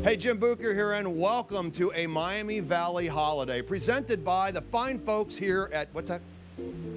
Hey, Jim Bucher here, and welcome to a Miami Valley holiday presented by the fine folks here at, what's that?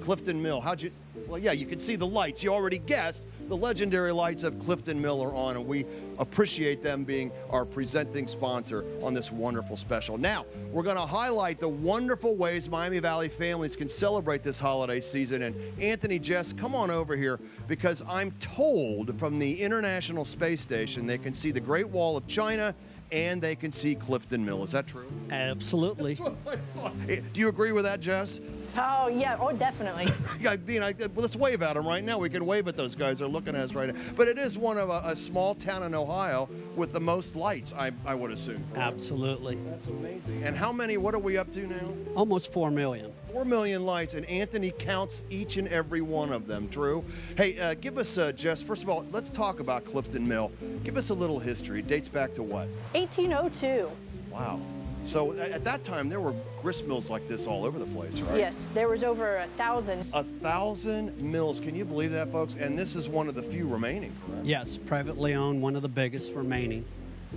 Clifton Mill. How'd you, well, yeah, you can see the lights. You already guessed the legendary lights of Clifton Mill are on, and we appreciate them being our presenting sponsor on this wonderful special. Now, we're going to highlight the wonderful ways Miami Valley families can celebrate this holiday season. And Anthony, Jess, come on over here, because I'm told from the International Space Station they can see the Great Wall of China and they can see Clifton Mill. Is that true? Absolutely. That's what I thought. Do you agree with that, Jess? Oh, yeah. Oh, definitely. I mean, let's wave at them right now. We can wave at those guys. They're looking at us right now. But it is one of a small town in Ohio with the most lights, I would assume. Right? Absolutely. That's amazing. And how many, what are we up to now? Almost 4 million. 4 million lights, and Anthony counts each and every one of them, Drew. Hey, give us, Jess, first of all, let's talk about Clifton Mill. Give us a little history. It dates back to what? 1802. Wow. So at that time, there were grist mills like this all over the place, right? Yes, there was over 1,000. 1,000 mills. Can you believe that, folks? And this is one of the few remaining, correct? Yes, privately owned, one of the biggest remaining.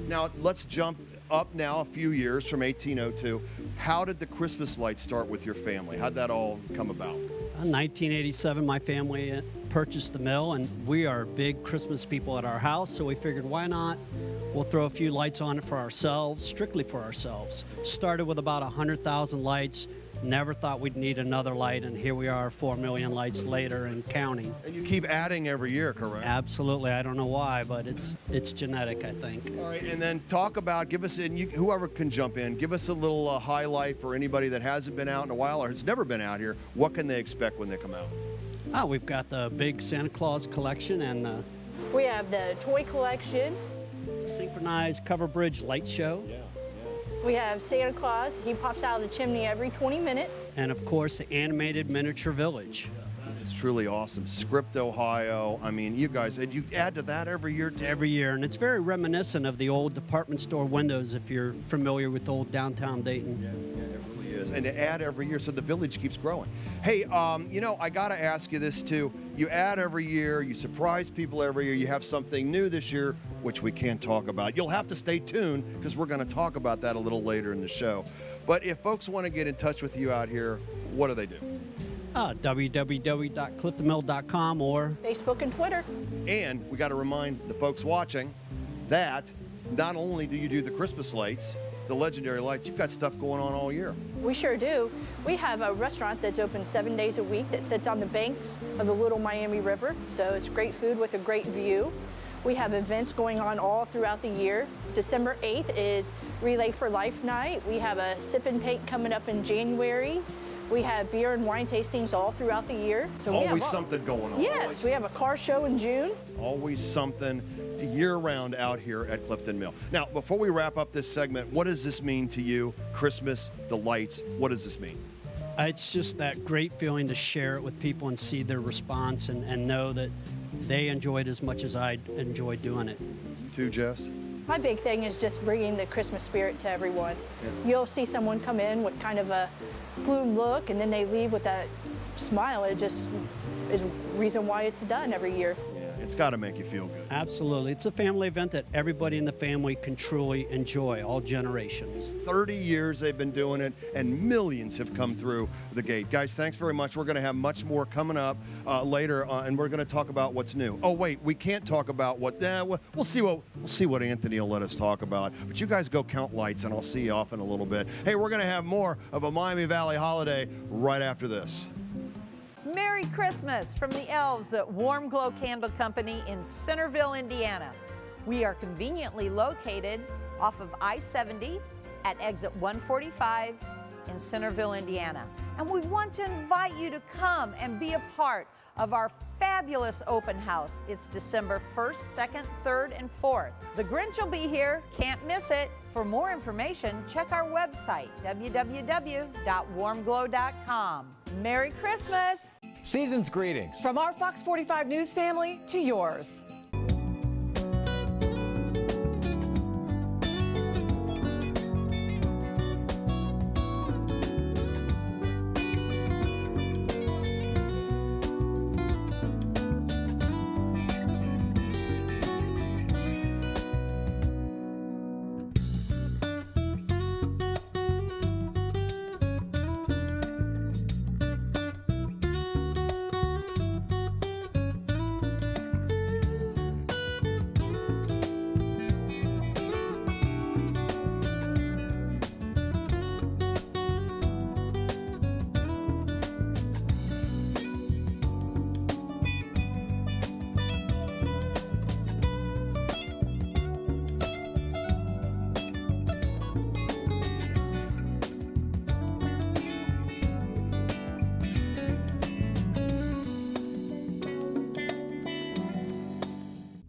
Now, let's jump up now a few years from 1802. How did the Christmas lights start with your family? How'd that all come about? In 1987, my family purchased the mill, and we are big Christmas people at our house, so we figured, why not? We'll throw a few lights on it for ourselves, strictly for ourselves. Started with about 100,000 lights. Never thought we'd need another light, and here we are 4 million lights later and counting. And you keep adding every year, correct? Absolutely. I don't know why, but it's genetic, I think. All right, and then talk about, give us, and whoever can jump in, give us a little highlight for anybody that hasn't been out in a while or has never been out here. What can they expect when they come out? We've got the big Santa Claus collection and We have the toy collection. synchronized cover bridge light show. Yeah. We have Santa Claus. He pops out of the chimney every 20 minutes. And of course, the animated miniature village. It's truly awesome. Script, Ohio. I mean, you guys, and you add to that every year too? Every year, and it's very reminiscent of the old department store windows if you're familiar with old downtown Dayton. Yeah, it really is. And to add every year, so the village keeps growing. Hey, you know, I got to ask you this too. You add every year, you surprise people every year, you have something new this year, which we can't talk about. You'll have to stay tuned because we're going to talk about that a little later in the show. But if folks want to get in touch with you out here, what do they do? www.cliftonmill.com or Facebook and Twitter. And we got to remind the folks watching that not only do you do the Christmas lights, the legendary lights, you've got stuff going on all year. We sure do. We have a restaurant that's open 7 days a week that sits on the banks of the Little Miami River. So it's great food with a great view. We have events going on all throughout the year. December 8th is Relay for Life Night. We have a sip and paint coming up in January. We have beer and wine tastings all throughout the year. So Always something going on. Yes, we have a car show in June. Always something year-round out here at Clifton Mill. Now, before we wrap up this segment, what does this mean to you? Christmas, the lights, what does this mean? it's just that great feeling to share it with people and see their response and know that they enjoy it as much as I enjoy doing it. Too, Jess? My big thing is just bringing the Christmas spirit to everyone. You'll see someone come in with kind of a gloom look and then they leave with that smile. It just is the reason why it's done every year. It's got to make you feel good. Absolutely. It's a family event that everybody in the family can truly enjoy, all generations. 30 years they've been doing it, and millions have come through the gate. Guys, thanks very much. We're going to have much more coming up later, and we're going to talk about what's new. Oh, wait, we can't talk about what. We'll see what Anthony will let us talk about. But you guys go count lights, and I'll see you off in a little bit. Hey, we're going to have more of a Miami Valley holiday right after this. Merry Christmas from the elves at Warm Glow Candle Company in Centerville, Indiana. We are conveniently located off of I-70 at exit 145 in Centerville, Indiana. And we want to invite you to come and be a part of our fabulous open house. It's December 1st, 2nd, 3rd, and 4th. The Grinch will be here. Can't miss it. For more information, check our website, www.warmglow.com. Merry Christmas! Season's greetings. From our Fox 45 News family to yours.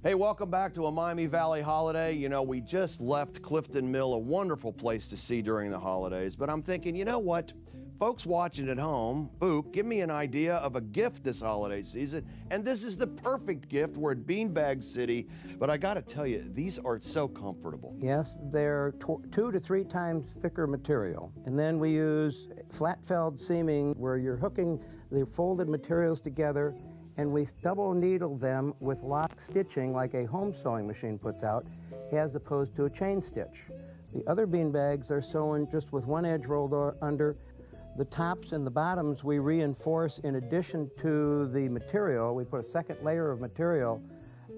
Hey, welcome back to a Miami Valley holiday. You know, we just left Clifton Mill, a wonderful place to see during the holidays, but I'm thinking, you know what? Folks watching at home, Boop, give me an idea of a gift this holiday season. And this is the perfect gift. We're at Beanbag City, but I gotta tell you, these are so comfortable. Yes, they're 2 to 3 times thicker material. And then we use flat felled seaming where you're hooking the folded materials together, and we double needle them with lock stitching like a home sewing machine puts out, as opposed to a chain stitch. The other beanbags are sewn just with one edge rolled under. The tops and the bottoms we reinforce in addition to the material. We put a second layer of material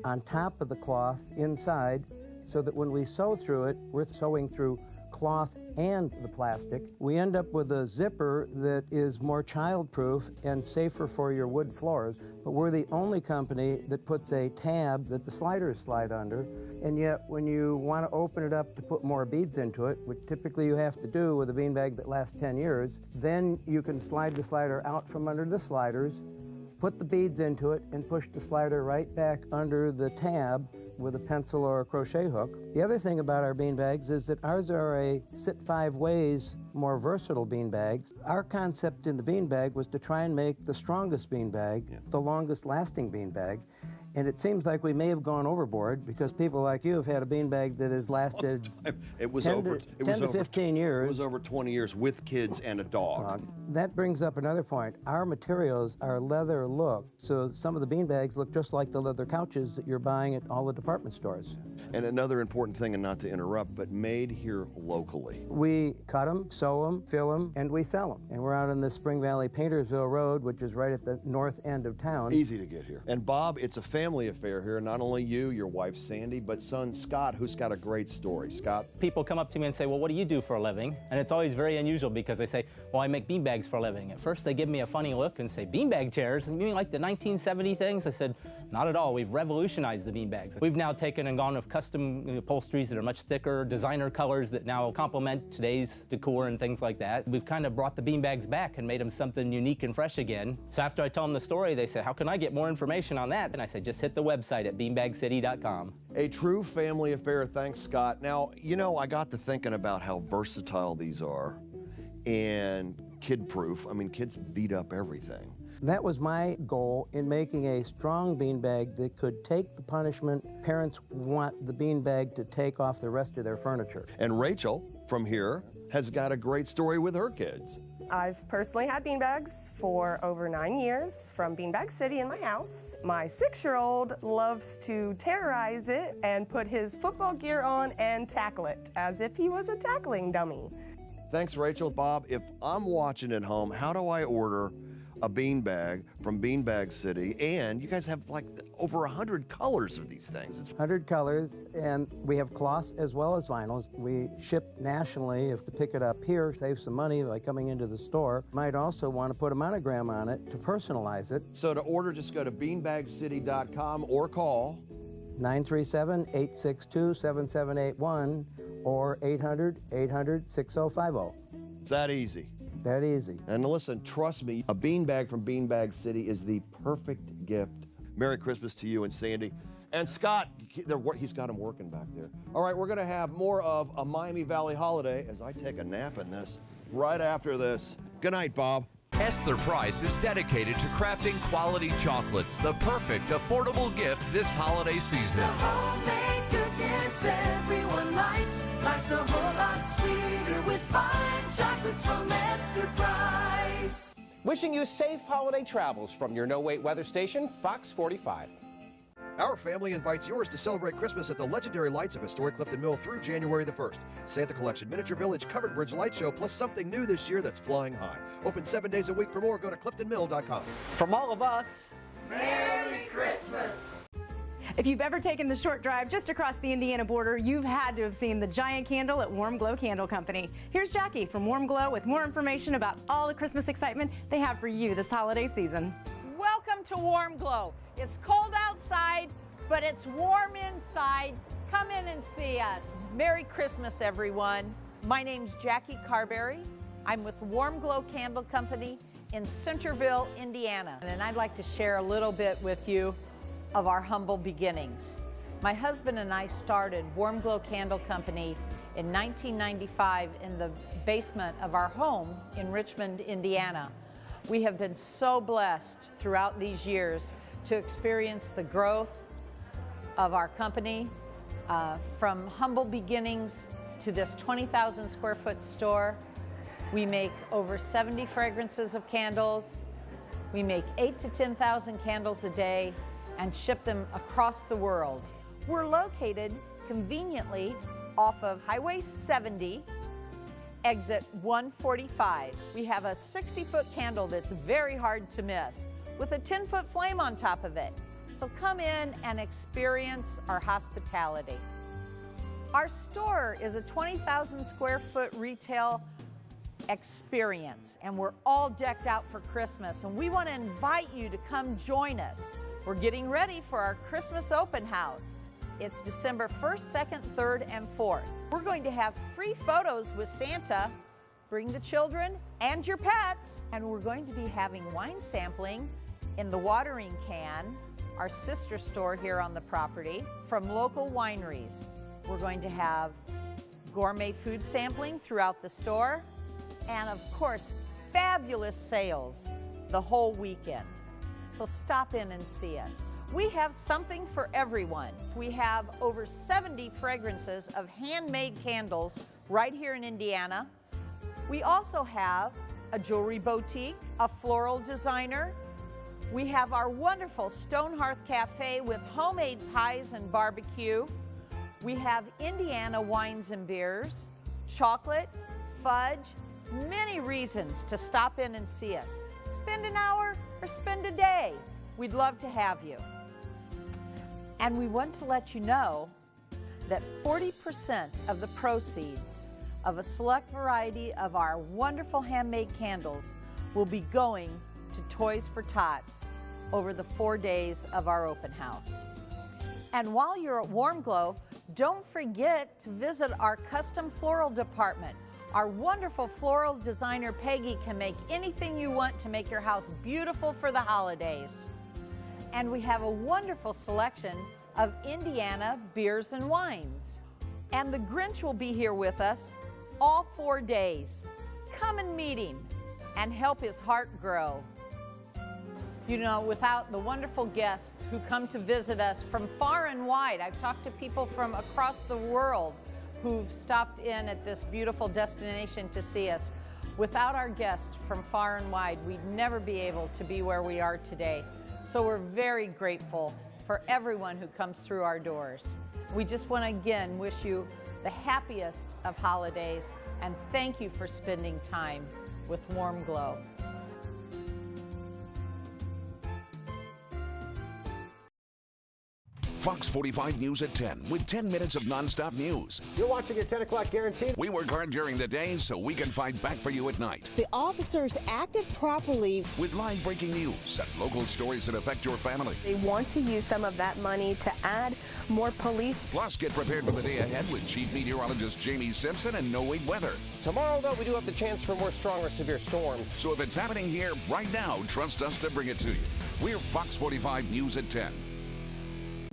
on top of the cloth inside so that when we sew through it, we're sewing through cloth and the plastic. We end up with a zipper that is more child-proof and safer for your wood floors, but we're the only company that puts a tab that the sliders slide under, and yet when you want to open it up to put more beads into it, which typically you have to do with a beanbag that lasts 10 years, then you can slide the slider out from under the sliders, put the beads into it, and push the slider right back under the tab with a pencil or a crochet hook. The other thing about our beanbags is that ours are a sit 5 ways more versatile beanbags. Our concept in the beanbag was to try and make the strongest beanbag, the longest lasting beanbag. And it seems like we may have gone overboard because people like you have had a beanbag that has lasted It was 10 over to 15 years. It was over 20 years with kids and a dog. That brings up another point. Our materials are leather look, so some of the beanbags look just like the leather couches that you're buying at all the department stores. And another important thing, and not to interrupt, but made here locally. We cut them, sew them, fill them, and we sell them. And we're out on the Spring Valley Paintersville Road, which is right at the north end of town. Easy to get here. And Bob, it's a family affair here. Not only you, your wife Sandy, but son Scott, who's got a great story. Scott? People come up to me and say, well, what do you do for a living? And it's always very unusual because they say, well, I make beanbags for a living. At first they give me a funny look and say, beanbag chairs? You mean like the 1970 things? I said, not at all. We've revolutionized the beanbags. We've now taken and gone with custom upholsteries that are much thicker, designer colors that now complement today's decor and things like that. We've kind of brought the beanbags back and made them something unique and fresh again. So after I tell them the story, they say, how can I get more information on that? And I said, just hit the website at beanbagcity.com. A true family affair. Thanks, Scott. Now, you know, I got to thinking about how versatile these are and kid-proof. I mean, kids beat up everything. That was my goal in making a strong beanbag that could take the punishment parents want the beanbag to take off the rest of their furniture. And Rachel, from here, has got a great story with her kids. I've personally had beanbags for over 9 years from Beanbag City in my house. My 6-year-old loves to terrorize it and put his football gear on and tackle it as if he was a tackling dummy. Thanks, Rachel. Bob, if I'm watching at home, how do I order a beanbag from Beanbag City? And you guys have like over 100 colors of these things. It's 100 colors, and we have cloth as well as vinyls. We ship nationally. If to pick it up here, save some money by coming into the store. Might also want to put a monogram on it to personalize it. So to order, just go to beanbagcity.com or call 937-862-7781 or 800-800-6050. It's that easy. That easy. And listen, trust me, a beanbag from Beanbag City is the perfect gift. Merry Christmas to you and Sandy. And Scott, he's got him working back there. All right, we're going to have more of a Miami Valley holiday as I take a nap in this right after this. Good night, Bob. Esther Price is dedicated to crafting quality chocolates, the perfect affordable gift this holiday season. The homemade goodness everyone likes. Life's a whole lot sweeter with fine chocolates from Esther Price. Wishing you safe holiday travels from your no-wait weather station, Fox 45. Our family invites yours to celebrate Christmas at the legendary lights of historic Clifton Mill through January the 1st. Santa Collection, Miniature Village, Covered Bridge Light Show, plus something new this year that's flying high. Open 7 days a week. For more, go to cliftonmill.com. From all of us, Merry Christmas! If you've ever taken the short drive just across the Indiana border, you've had to have seen the giant candle at Warm Glow Candle Company. Here's Jackie from Warm Glow with more information about all the Christmas excitement they have for you this holiday season. Welcome to Warm Glow. It's cold outside, but it's warm inside. Come in and see us. Merry Christmas, everyone. My name's Jackie Carberry. I'm with Warm Glow Candle Company in Centerville, Indiana. And I'd like to share a little bit with you of our humble beginnings. My husband and I started Warm Glow Candle Company in 1995 in the basement of our home in Richmond, Indiana. We have been so blessed throughout these years to experience the growth of our company, from humble beginnings to this 20,000 square foot store. We make over 70 fragrances of candles. We make 8,000 to 10,000 candles a day and ship them across the world. We're located conveniently off of Highway 70, exit 145. We have a 60-foot candle that's very hard to miss with a 10-foot flame on top of it. So come in and experience our hospitality. Our store is a 20,000 square foot retail experience, and we're all decked out for Christmas, and we want to invite you to come join us. We're getting ready for our Christmas open house. It's December 1st, 2nd, 3rd, and 4th. We're going to have free photos with Santa. Bring the children and your pets. And we're going to be having wine sampling in the Watering Can, our sister store here on the property, from local wineries. We're going to have gourmet food sampling throughout the store, and of course, fabulous sales the whole weekend. So stop in and see us. We have something for everyone. We have over 70 fragrances of handmade candles right here in Indiana. We also have a jewelry boutique, a floral designer. We have our wonderful Stone Hearth Cafe with homemade pies and barbecue. We have Indiana wines and beers, chocolate, fudge, many reasons to stop in and see us. Spend an hour or spend a day. We'd love to have you. And we want to let you know that 40% of the proceeds of a select variety of our wonderful handmade candles will be going to Toys for Tots over the 4 days of our open house. And while you're at Warm Glow, don't forget to visit our custom floral department. Our wonderful floral designer Peggy can make anything you want to make your house beautiful for the holidays. And we have a wonderful selection of Indiana beers and wines. And the Grinch will be here with us all 4 days. Come and meet him and help his heart grow. You know, without the wonderful guests who come to visit us from far and wide, I've talked to people from across the world who've stopped in at this beautiful destination to see us. Without our guests from far and wide, we'd never be able to be where we are today. So we're very grateful for everyone who comes through our doors. We just want to again wish you the happiest of holidays and thank you for spending time with Warm Glow. Fox 45 News at 10 with 10 minutes of nonstop news. You're watching at 10 o'clock guaranteed. We work hard during the day so we can fight back for you at night. The officers acted properly. With live breaking news and local stories that affect your family. They want to use some of that money to add more police. Plus, get prepared for the day ahead with Chief Meteorologist Jamie Simpson and No Wait Weather. Tomorrow, though, we do have the chance for more strong or severe storms. So if it's happening here right now, trust us to bring it to you. We're Fox 45 News at 10.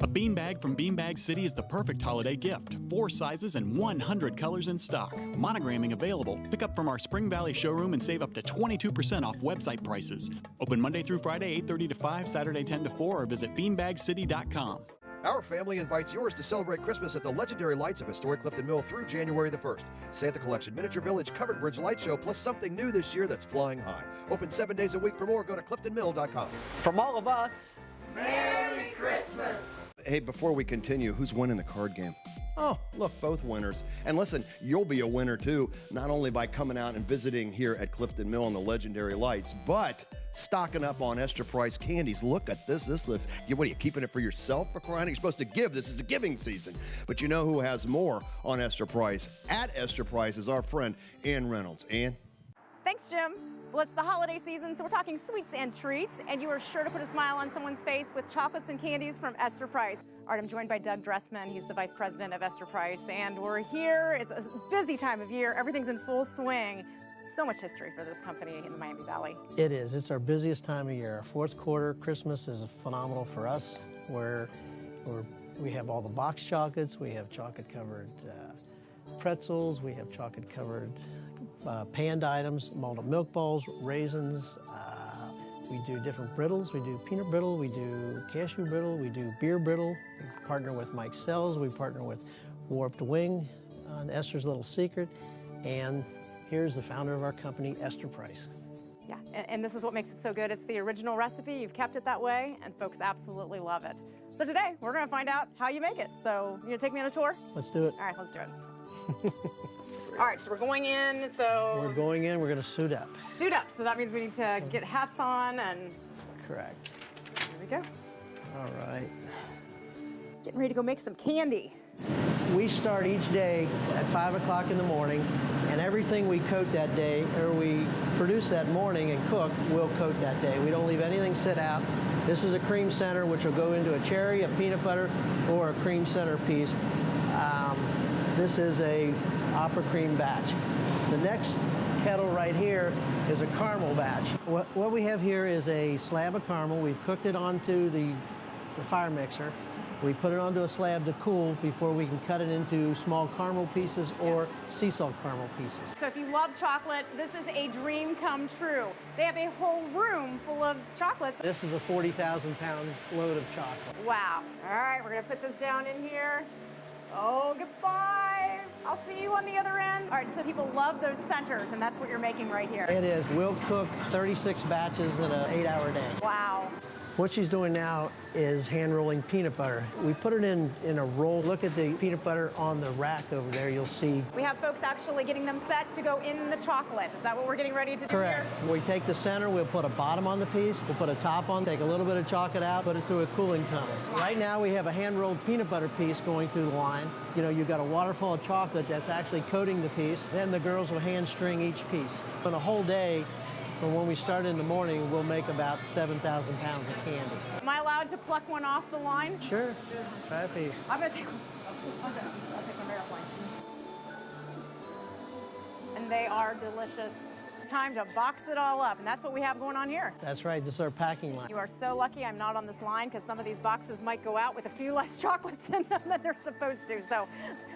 A beanbag from Beanbag City is the perfect holiday gift. 4 sizes and 100 colors in stock. Monogramming available. Pick up from our Spring Valley showroom and save up to 22% off website prices. Open Monday through Friday, 8:30 to 5, Saturday 10 to 4, or visit beanbagcity.com. Our family invites yours to celebrate Christmas at the legendary lights of historic Clifton Mill through January the 1st. Santa Collection, Miniature Village, Covered Bridge Light Show, plus something new this year that's flying high. Open 7 days a week. For more, go to cliftonmill.com. From all of us, Merry Christmas! Hey, before we continue, who's winning the card game? Oh, look, both winners. And listen, you'll be a winner too, not only by coming out and visiting here at Clifton Mill and the legendary lights, but stocking up on Esther Price candies. Look at this. This looks, what are you, keeping it for yourself? For crying, you're supposed to give. This is a giving season. But you know who has more on Esther Price? At Esther Price is our friend Ann Reynolds. Ann? Thanks, Jim. Well, it's the holiday season, so we're talking sweets and treats, and you are sure to put a smile on someone's face with chocolates and candies from Esther Price. All right, I'm joined by Doug Dressman. He's the vice president of Esther Price, and we're here. It's a busy time of year. Everything's in full swing. So much history for this company in the Miami Valley. It is. It's our busiest time of year. Our fourth quarter, Christmas is phenomenal for us. We're We have all the box chocolates. We have chocolate-covered pretzels. We have chocolate-covered panned items, malted milk balls, raisins. We do different brittles. We do peanut brittle. We do cashew brittle. We do beer brittle. We partner with Mike Sells. We partner with Warped Wing on Esther's Little Secret. And here's the founder of our company, Esther Price. Yeah, and this is what makes it so good. It's the original recipe. You've kept it that way, and folks absolutely love it. So today, we're going to find out how you make it. So you going to take me on a tour? Let's do it. All right, let's do it. All right, so we're going in, so... We're going in, we're going to suit up. Suit up, so that means we need to get hats on and... Correct. Here we go. All right. Getting ready to go make some candy. We start each day at 5 o'clock in the morning, and everything we coat that day, or we produce that morning and cook, we'll coat that day. We don't leave anything sit out. This is a cream center, which will go into a cherry, a peanut butter, or a cream center piece. This is a opera cream batch. The next kettle right here is a caramel batch. What we have here is a slab of caramel. We've cooked it onto the fire mixer. We put it onto a slab to cool before we can cut it into small caramel pieces or sea salt caramel pieces. So if you love chocolate, this is a dream come true. They have a whole room full of chocolates. This is a 40,000-pound load of chocolate. Wow. All right, we're gonna put this down in here. Oh, goodbye. I'll see you on the other end. All right, so people love those centers, and that's what you're making right here. It is. We'll cook 36 batches in an 8-hour day. Wow. What she's doing now is hand rolling peanut butter. We put it in a roll. Look at the peanut butter on the rack over there. You'll see. We have folks actually getting them set to go in the chocolate. Is that what we're getting ready to do Correct. here? We take the center, we'll put a bottom on the piece, we'll put a top on, take a little bit of chocolate out, put it through a cooling tunnel. Right now we have a hand-rolled peanut butter piece going through the line. You know, you've got a waterfall of chocolate that's actually coating the piece. Then the girls will hand string each piece. In a whole day, from when we start in the morning, we'll make about 7,000 pounds of candy. Am I allowed to pluck one off the line? Sure. Try a piece. I'm gonna take one. I'll take one airplane. And they are delicious. It's time to box it all up, and that's what we have going on here. That's right. This is our packing line. You are so lucky I'm not on this line because some of these boxes might go out with a few less chocolates in them than they're supposed to. So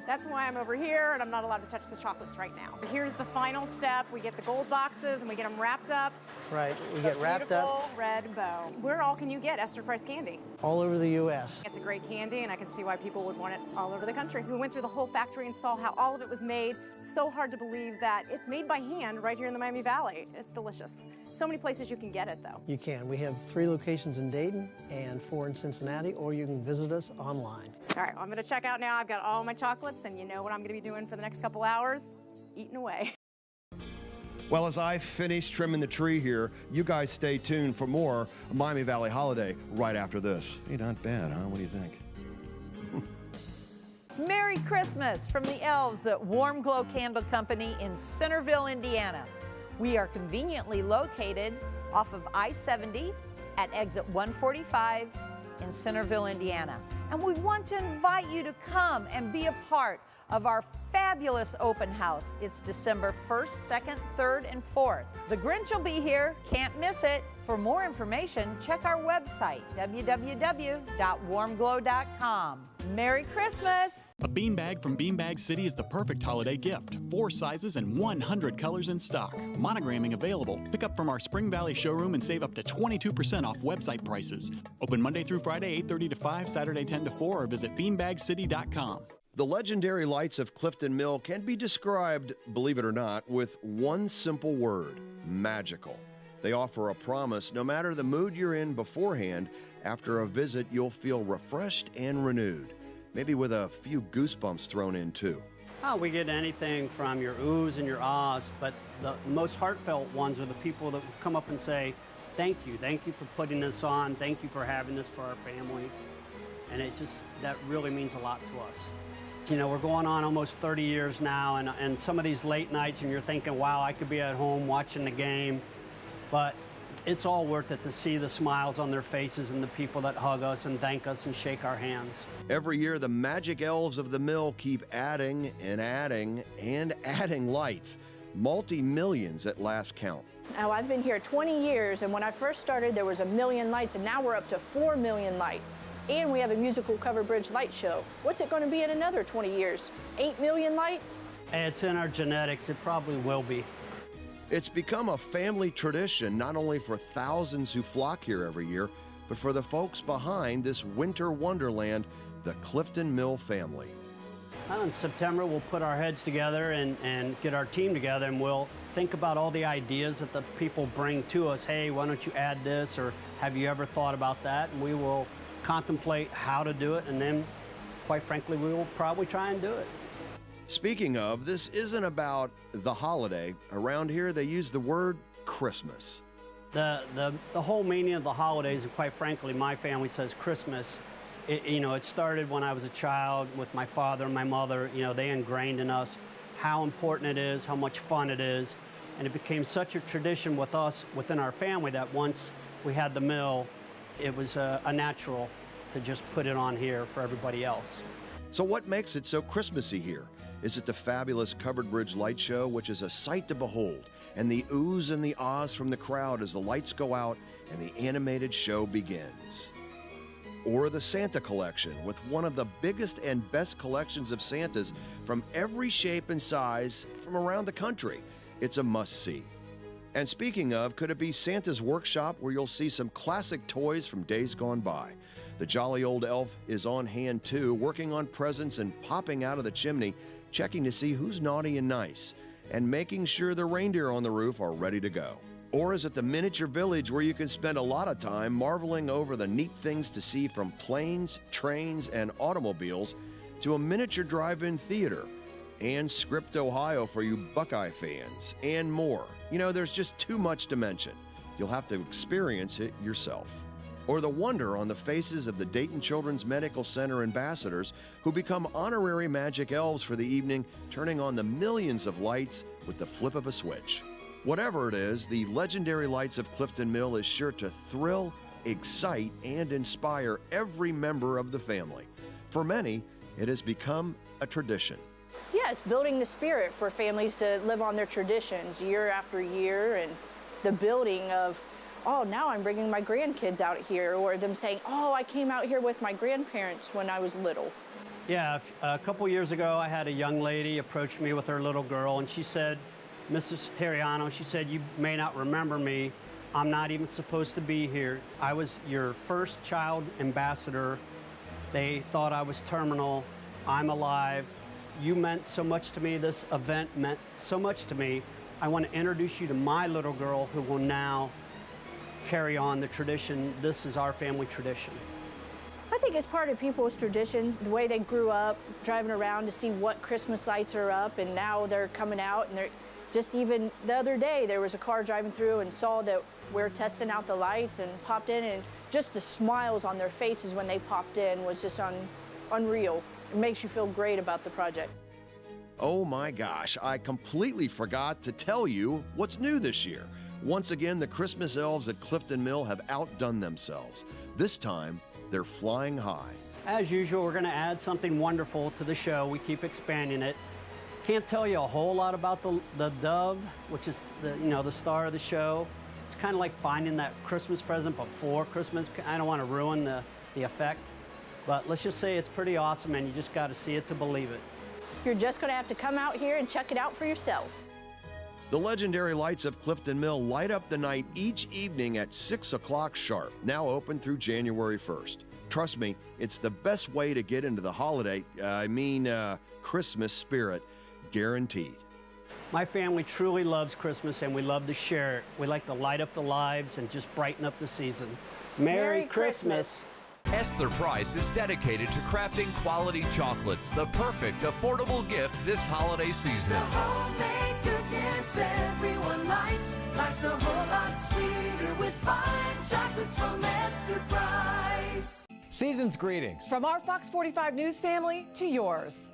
that's why I'm over here and I'm not allowed to touch the chocolates right now. Here's the final step. We get the gold boxes and we get them wrapped up. Right. We get wrapped up. Red bow. Where all can you get Esther Price candy? All over the U.S. It's a great candy, and I can see why people would want it all over the country. We went through the whole factory and saw how all of it was made. So hard to believe that it's made by hand right here in the Miami Valley. It's delicious. So many places you can get it, though. You can. We have 3 locations in Dayton and 4 in Cincinnati, or you can visit us online. All right, well, I'm going to check out now. I've got all my chocolates, and you know what I'm going to be doing for the next couple hours? Eating away. Well, as I finish trimming the tree here, you guys stay tuned for more Miami Valley Holiday right after this. Hey, not bad, huh? What do you think? Merry Christmas from the elves at Warm Glow Candle Company in Centerville, Indiana. We are conveniently located off of I-70 at exit 145 in Centerville, Indiana. And we want to invite you to come and be a part of our fabulous open house. It's December 1st, 2nd, 3rd, and 4th. The Grinch will be here. Can't miss it. For more information, check our website, www.warmglow.com. Merry Christmas! A beanbag from Beanbag City is the perfect holiday gift. 4 sizes and 100 colors in stock. Monogramming available. Pick up from our Spring Valley showroom and save up to 22% off website prices. Open Monday through Friday, 8:30 to 5, Saturday 10 to 4, or visit beanbagcity.com. The legendary lights of Clifton Mill can be described, believe it or not, with one simple word: magical. They offer a promise no matter the mood you're in beforehand. After a visit, you'll feel refreshed and renewed, maybe with a few goosebumps thrown in too. Oh, we get anything from your oohs and your ahs, but the most heartfelt ones are the people that come up and say, thank you for putting this on, thank you for having this for our family. And that really means a lot to us. You know, we're going on almost 30 years now, and some of these late nights and you're thinking, wow, I could be at home watching the game, but it's all worth it to see the smiles on their faces and the people that hug us and thank us and shake our hands. Every year, the magic elves of the mill keep adding and adding and adding lights, multi-millions at last count. Now, I've been here 20 years, and when I first started, there was 1 million lights, and now we're up to 4 million lights. And we have a musical covered bridge light show. What's it going to be in another 20 years? 8 million lights? It's in our genetics. It probably will be. It's become a family tradition, not only for thousands who flock here every year, but for the folks behind this winter wonderland, the Clifton Mill family. In September, we'll put our heads together and get our team together, and we'll think about all the ideas that the people bring to us. Hey, why don't you add this, or have you ever thought about that? And we will contemplate how to do it, and then, quite frankly, we will probably try and do it. Speaking of, this isn't about the holiday. Around here, they use the word Christmas. The whole meaning of the holidays, and quite frankly, my family says Christmas. It started when I was a child with my father and my mother. They ingrained in us how important it is, how much fun it is, and it became such a tradition with us within our family that once we had the mill, it was a natural to just put it on here for everybody else. So what makes it so Christmassy here? Is it the fabulous Covered Bridge Light Show, which is a sight to behold, and the oohs and the ahs from the crowd as the lights go out and the animated show begins? Or the Santa collection, with one of the biggest and best collections of Santas from every shape and size from around the country. It's a must-see. And speaking of, could it be Santa's workshop, where you'll see some classic toys from days gone by? The jolly old elf is on hand too, working on presents and popping out of the chimney, checking to see who's naughty and nice, and making sure the reindeer on the roof are ready to go. Or is it the miniature village, where you can spend a lot of time marveling over the neat things to see, from planes, trains, and automobiles to a miniature drive-in theater, and Script, Ohio for you Buckeye fans, and more. There's just too much to mention. You'll have to experience it yourself. Or the wonder on the faces of the Dayton Children's Medical Center ambassadors, who become honorary magic elves for the evening, turning on the millions of lights with the flip of a switch. Whatever it is, the legendary lights of Clifton Mill is sure to thrill, excite, and inspire every member of the family. For many, it has become a tradition. Yes, building the spirit for families to live on their traditions year after year, and the building of, oh, now I'm bringing my grandkids out here, or them saying, oh, I came out here with my grandparents when I was little. Yeah, a couple years ago, I had a young lady approach me with her little girl, and she said, Mrs. Terriano, she said, you may not remember me. I'm not even supposed to be here. I was your first child ambassador. They thought I was terminal. I'm alive. You meant so much to me. This event meant so much to me. I want to introduce you to my little girl, who will now carry on the tradition. This is our family tradition. I think it's part of people's tradition, the way they grew up, driving around to see what Christmas lights are up, and now they're coming out, and they're just, even the other day, there was a car driving through and saw that we're testing out the lights and popped in, and just the smiles on their faces when they popped in was just unreal. It makes you feel great about the project. Oh my gosh, I completely forgot to tell you what's new this year. Once again, the Christmas elves at Clifton Mill have outdone themselves. This time, they're flying high. As usual, we're going to add something wonderful to the show. We keep expanding it. Can't tell you a whole lot about the dove, which is the star of the show. It's kind of like finding that Christmas present before Christmas. I don't want to ruin the effect, but let's just say it's pretty awesome, and you just got to see it to believe it. You're just going to have to come out here and check it out for yourself. The legendary lights of Clifton Mill light up the night each evening at 6 o'clock sharp, now open through January 1st. Trust me, it's the best way to get into the holiday, Christmas spirit, guaranteed. My family truly loves Christmas, and we love to share it. We like to light up the lives and just brighten up the season. Merry Christmas. Esther Price is dedicated to crafting quality chocolates, the perfect affordable gift this holiday season. The homemade goodness everyone likes. Life's a whole lot sweeter with fine chocolates from Esther Price. Season's greetings. From our Fox 45 News family to yours.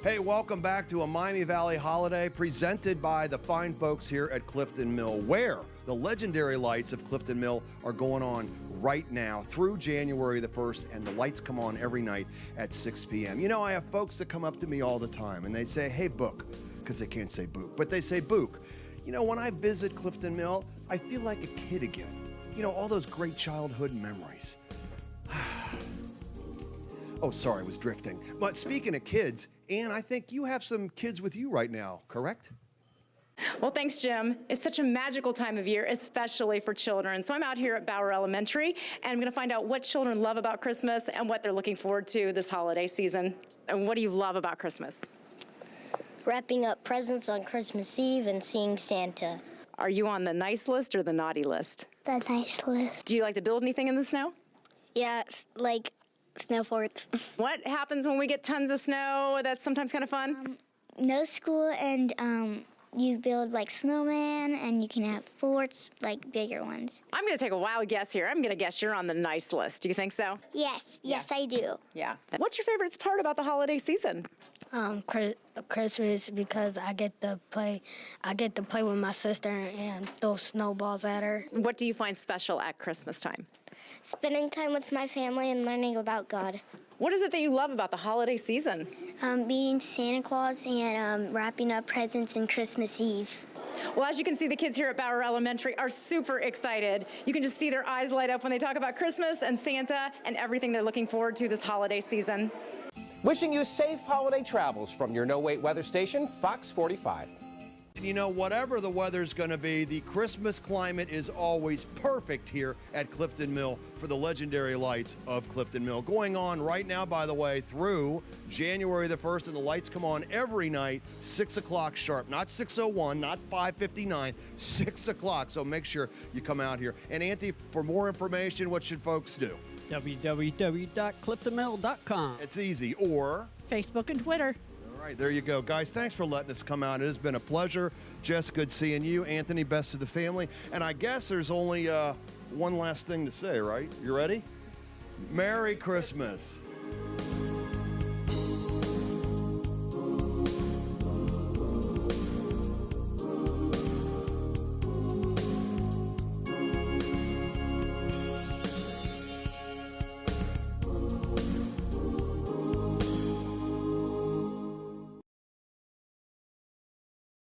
Hey, welcome back to a Miami Valley holiday presented by the fine folks here at Clifton Mill, where the legendary lights of Clifton Mill are going on right now through January the 1st, and the lights come on every night at 6 p.m. I have folks that come up to me all the time, and they say, hey, Book, because they can't say Book, but they say, Book, when I visit Clifton Mill, I feel like a kid again. All those great childhood memories. Oh, sorry, I was drifting. But speaking of kids, Ann, I think you have some kids with you right now, correct? Well, thanks, Jim. It's such a magical time of year, especially for children. So I'm out here at Bower Elementary, and I'm going to find out what children love about Christmas and what they're looking forward to this holiday season. And what do you love about Christmas? Wrapping up presents on Christmas Eve and seeing Santa. Are you on the nice list or the naughty list? The nice list. Do you like to build anything in the snow? Yeah, like snow forts. What happens when we get tons of snow? That's sometimes kind of fun. No school, and you build like snowman, and you can have forts, like bigger ones. I'm going to take a wild guess here. I'm going to guess you're on the nice list. Do you think so? Yes, yes, I do. Yeah. What's your favorite part about the holiday season? Christmas, because I get to play with my sister and throw snowballs at her. What do you find special at Christmas time? Spending time with my family and learning about God. What is it that you love about the holiday season? Meeting Santa Claus and wrapping up presents on Christmas Eve. Well, as you can see, the kids here at Bower Elementary are super excited. You can just see their eyes light up when they talk about Christmas and Santa and everything they're looking forward to this holiday season. Wishing you safe holiday travels from your no-wait weather station, Fox 45. And you know, whatever the weather's going to be, the Christmas climate is always perfect here at Clifton Mill for the legendary lights of Clifton Mill. Going on right now, by the way, through January the 1st, and the lights come on every night, 6 o'clock sharp. Not 6:01, not 5:59, 6 o'clock. So make sure you come out here. And Anthony, for more information, what should folks do? www.cliftonmill.com. It's easy. Or Facebook and Twitter. all right, there you go. Guys, thanks for letting us come out. It has been a pleasure. Jess, good seeing you. Anthony, best to the family. And I guess there's only one last thing to say, right? You ready? Merry Christmas.